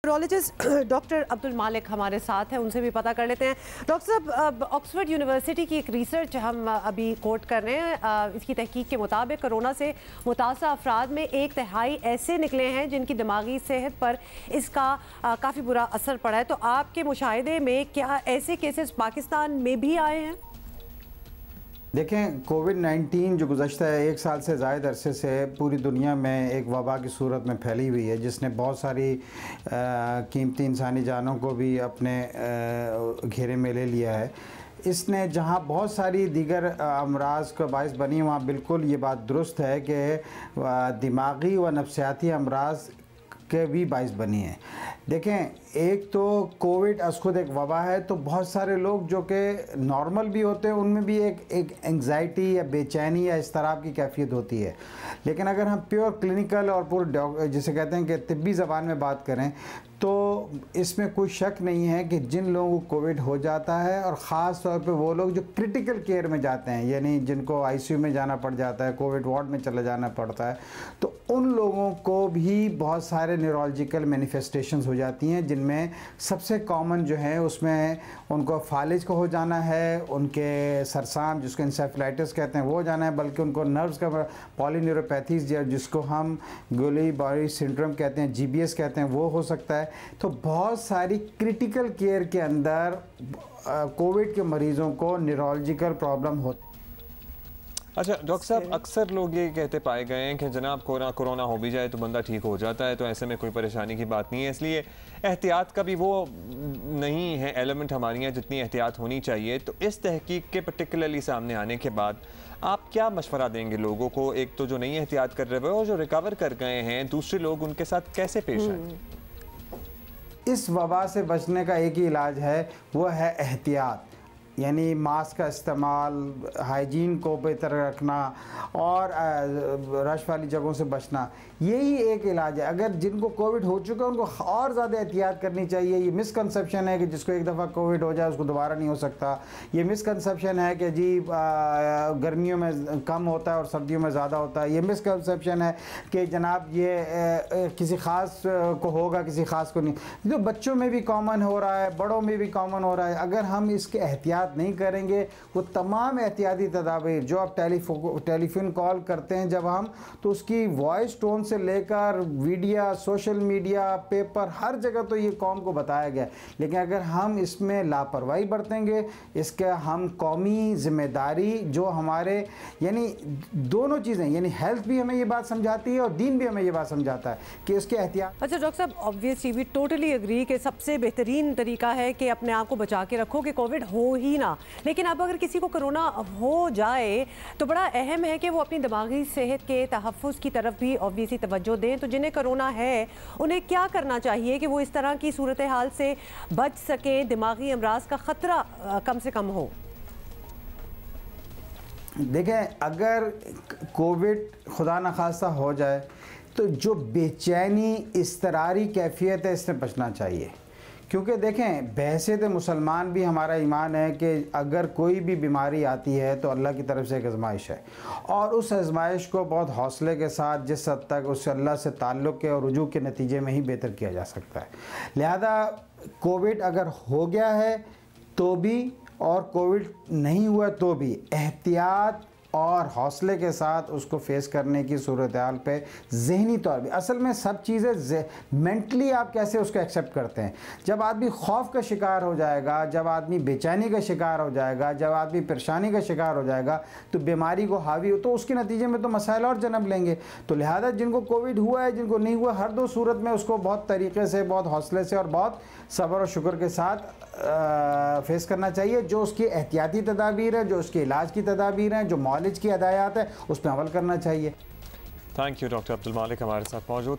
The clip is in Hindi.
वायरोलॉजिस्ट डॉक्टर अब्दुल मालिक हमारे साथ हैं, उनसे भी पता कर लेते हैं। डॉक्टर साहब, ऑक्सफोर्ड यूनिवर्सिटी की एक रिसर्च हम अभी कोट कर रहे हैं। इसकी तहकीक के मुताबिक कोरोना से मुतासर अफराद में 1/3 ऐसे निकले हैं जिनकी दिमागी सेहत पर इसका काफ़ी बुरा असर पड़ा है। तो आपके मुशाहिदे में क्या ऐसे केसेस पाकिस्तान में भी आए हैं? देखें, कोविड-19 जो गुज़श्ता है 1 साल से ज़ायद अरसे से पूरी दुनिया में एक वबा की सूरत में फैली हुई है, जिसने बहुत सारी कीमती इंसानी जानों को भी अपने घेरे में ले लिया है। इसने जहाँ बहुत सारी दीगर अमराज का बायस बनी, वहाँ बिल्कुल ये बात दुरुस्त है कि दिमागी व नफ्सियाती अमराज के भी बायस बनी है। देखें, एक तो कोविड खुद एक वबा है, तो बहुत सारे लोग जो कि नॉर्मल भी होते हैं उनमें भी एक एंग्जाइटी या बेचैनी या इस तरह की कैफियत होती है। लेकिन अगर हम प्योर क्लिनिकल और पूरे जिसे कहते हैं कि तिब्बी ज़बान में बात करें, तो इसमें कोई शक नहीं है कि जिन लोगों को कोविड हो जाता है, और ख़ास तौर पे वो लोग जो क्रिटिकल केयर में जाते हैं, यानी जिनको आईसीयू में जाना पड़ जाता है, कोविड वार्ड में चले जाना पड़ता है, तो उन लोगों को भी बहुत सारे न्यूरोलॉजिकल मैनिफेस्टेशंस हो जाती हैं, जिनमें सबसे कॉमन जो है उसमें उनको फालिज का हो जाना है, उनके सरसाम जिसको इंसेफेलाइटिस कहते हैं वो हो जाना है, बल्कि उनको नर्व्स का पॉलीन्यूरोपैथीज जिसको हम गुली बॉडी सिंड्रोम कहते हैं, जीबीएस कहते हैं, वो हो सकता है। तो बहुत सारी क्रिटिकल केयर के अंदर कोविड के मरीज़ों को न्यूरोलॉजिकल प्रॉब्लम होती। अच्छा डॉक्टर साहब, अक्सर लोग ये कहते पाए गए हैं कि जनाब कोरोना हो भी जाए तो बंदा ठीक हो जाता है, तो ऐसे में कोई परेशानी की बात नहीं है, इसलिए एहतियात का भी वो नहीं है एलिमेंट हमारी यहाँ जितनी एहतियात होनी चाहिए। तो इस तहकीक के पर्टिकुलरली सामने आने के बाद आप क्या मशवरा देंगे लोगों को, एक तो जो नहीं एहतियात कर रहे हो और जो रिकवर कर गए हैं, दूसरे लोग उनके साथ कैसे पेश आए? इस वबा से बचने का एक ही इलाज है, वो है एहतियात, यानी मास्क का इस्तेमाल, हाइजीन को बेहतर रखना और रश वाली जगहों से बचना, यही एक इलाज है। अगर जिनको कोविड हो चुका है उनको और ज़्यादा एहतियात करनी चाहिए। ये मिसकंसेप्शन है कि जिसको एक दफ़ा कोविड हो जाए उसको दोबारा नहीं हो सकता। ये मिसकंसेप्शन है कि जी गर्मियों में कम होता है और सर्दियों में ज़्यादा होता है। ये मिसकंसेप्शन है कि जनाब ये किसी ख़ास को होगा, किसी ख़ास को नहीं। जो बच्चों में भी कॉमन हो रहा है, बड़ों में भी कॉमन हो रहा है। अगर हम इसके एहतियात नहीं करेंगे, वो तमाम एहतियाती तदाबीर जो आप टेलीफोन कॉल करते हैं जब हम, तो उसकी वॉइस टोन से लेकर वीडियो, सोशल मीडिया, पेपर, हर जगह तो ये कौम को बताया गया। लेकिन अगर हम इसमें लापरवाही बरतेंगे, इसका हम कौमी जिम्मेदारी जो हमारे, यानी दोनों चीज़ें, यानी हेल्थ भी हमें ये बात समझाती है और दीन भी हमें ये बात समझाता है कि इसके एहतियात। अच्छा डॉक्टर साहब, ऑब्वियसली वी टोटली एग्री कि सबसे बेहतरीन तरीका है कि अपने आप को बचा के रखो कि कोविड हो ही ना। लेकिन अब अगर किसी को कोरोना हो जाए तो बड़ा अहम है कि वो अपनी दिमागी सेहत के तहफ़्फ़ुज़ की तरफ भी ऑब्वियसली तवज्जो दें। तो जिन्हें कोरोना है उन्हें क्या करना चाहिए कि वो इस तरह की सूरत हाल से बच सकें, दिमागी अमराज का ख़तरा कम से कम हो? देखें, अगर कोविड खुदा न खास्ता हो जाए तो जो बेचैनी, इस्तरारी कैफियत है, इससे बचना चाहिए। क्योंकि देखें, बहसियत मुसलमान भी हमारा ईमान है कि अगर कोई भी बीमारी आती है तो अल्लाह की तरफ से एक आजमाइश है, और उस आजमाइश को बहुत हौसले के साथ जिस हद तक उस अल्लाह से ताल्लुक़ के और रुजू के नतीजे में ही बेहतर किया जा सकता है। लिहाजा कोविड अगर हो गया है तो भी और कोविड नहीं हुआ तो भी एहतियात और हौसले के साथ उसको फेस करने की सूरत हाल पे ज़हनी तौर पे, असल में सब चीज़ें मेंटली आप कैसे उसको एक्सेप्ट करते हैं। जब आदमी खौफ का शिकार हो जाएगा, जब आदमी बेचैनी का शिकार हो जाएगा, जब आदमी परेशानी का शिकार हो जाएगा, तो बीमारी को हावी हो, तो उसके नतीजे में तो मसाइल और जन्म लेंगे। तो लिहाजा जिनको कोविड हुआ है, जिनको नहीं हुआ, हर दो सूरत में उसको बहुत तरीके से, बहुत हौसले से और बहुत सब्र और शुक्र के साथ फेस करना चाहिए। जो उसकी एहतियाती तदाबीर है, जो उसके इलाज की तदाबीर हैं, जो मौलिज की हदायत है, उस पर अमल करना चाहिए। थैंक यू डॉक्टर अब्दुल मालिक हमारे साथ मौजूद